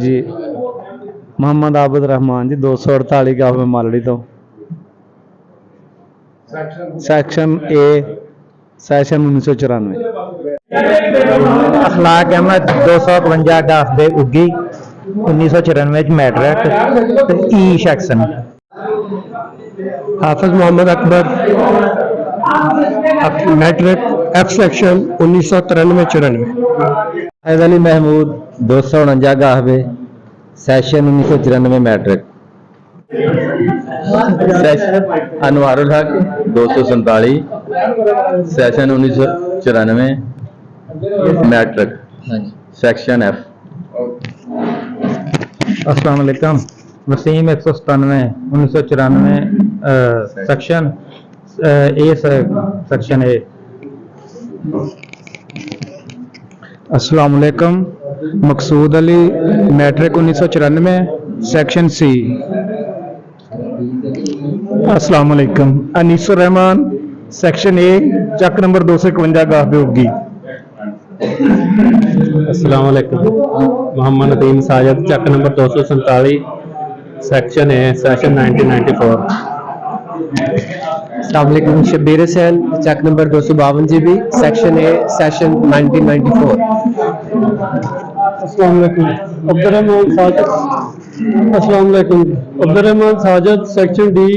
जी मोहम्मद आबिद रहमान जी 248 गाँव में मालड़ी तो सेक्शन ए सेशन 1994 अखलाक अहमद 251 गाफ दे उगी 1994 matric E section Hafiz Mohammad Akbar matric F section 1993-94 Faiz Ali Mahmood 249 गाहबे session 1994 matric Anwarul Haq 247 session 1994 matric section F. अस्सलाम वालेकुम Waseem 197 1994 section A section A. अस्सलाम वालेकुम Maqsood Ali matric 1994 section C. अस्सलाम वालेकुम अनीसुर रहमान सेक्शन ए चक नंबर 251 गाफ होगी। अस्सलाम वालेकुम मोहम्मद नदीम साजिद चक नंबर 247 सेक्शन ए सेशन 1994। अस्सलाम वालेकुम शब्बीर हुसैन चक number 252 GB section A session 1994। अस्सलाम वालेकुम अब्दुर्रहमान साजिद सेक्शन डी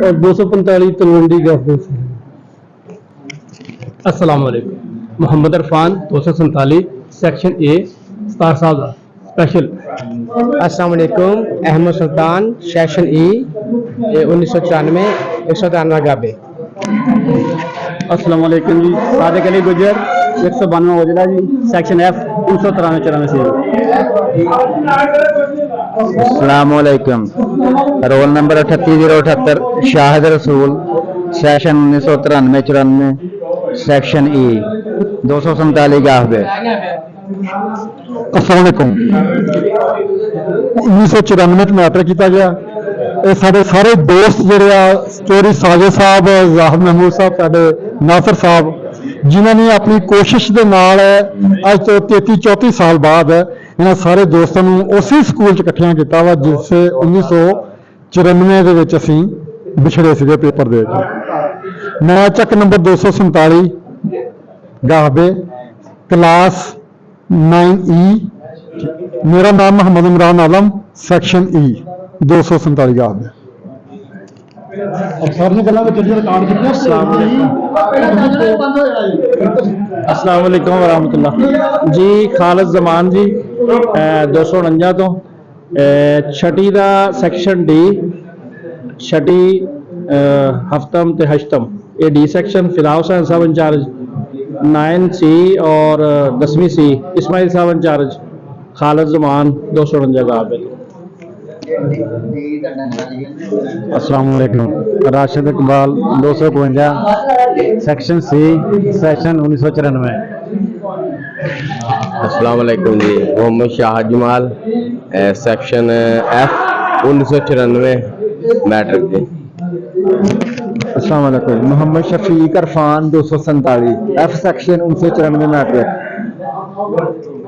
और 245 तलवंडी गाफे से। अस्सलाम वालेकुम Mohammad Irfan 247 section A star साहब स्पेशल। अस्सलाम वालेकुम अहमद सुल्तान सेक्शन ई 1994 193 गाबे। अस्सलाम वालेकुम जी सादिक अली गुजर 192 ओजला जी सेक्शन एफ 1993-94 से। अस्सलाम वालेकुम रोल नंबर 38078 शाहिद रसूल सेशन 1993-94 सेक्शन ई 247 गाहबे। अस्सलाम वालेकुम 1994 मैट्रिक किया गया। ये सारे दोस्त जोड़े चोरी साजिद साहब जाहिद महमूद साहब साडे नासर साहब जिन्होंने अपनी कोशिश के नाल अज तो 33-34 साल बाद इन्होंने सारे दोस्तों उसी स्कूल च इकट्ठिया किया वा जिस 1994 असी बिछड़े से पेपर दे के। मैं चक नंबर 247 गाहबे क्लास 9E। मेरा नाम मोहम्मद इमरान आलम सेक्शन ई 247 गाहबे। अस्सलाम वालेकुम वरहमतुल्लाह जी खालिद जमान जी 249 तो छठी का सेक्शन डी छठी हफ्तम ते हश्तम ये डी सेक्शन फिदा हुसैन साहब इंचार्ज 9C और 10वीं C इस्माइल साहब इंचार्ज खालिद जमान 249 गाहबे। अस्सलाम वालेकुम Rashid Iqbal 252 section C session 1994। अस्सलाम वालेकुम जी Mohammad Shah Jamal section F 1994 matric जी। अस्सलाम वालेकुम Mohammad Shafiq Arfan 247 F section 1994 matric.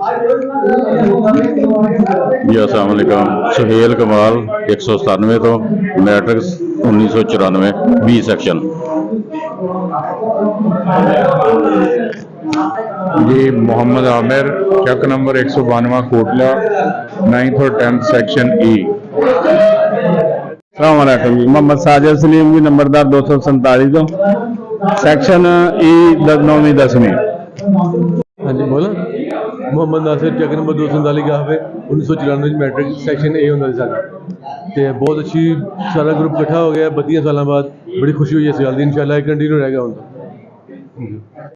जी अस्सलाम वालेकुम। सुहेल कमाल 197 तो मैट्रिक्स 1994 बी सेक्शन। जी मोहम्मद आमिर चक नंबर 192 कोटला 9th और 10th सेक्शन ई। अस्सलाम वालेकुम जी। मोहम्मद साजिद सलीम जी नंबरदार 247 तो सेक्शन ई 9वीं 10वीं। हाँ जी बोला मोहम्मद नासिर चक नंबर 247 गाफ है 1994 मैट्रिक सैक्शन ए होंगे साढ़ा तो बहुत अच्छी सारा ग्रुप इकट्ठा हो गया 32 साल बाद बड़ी खुशी हुई इस गल की इंशाल्लाह कंटिन्यू रहेगा।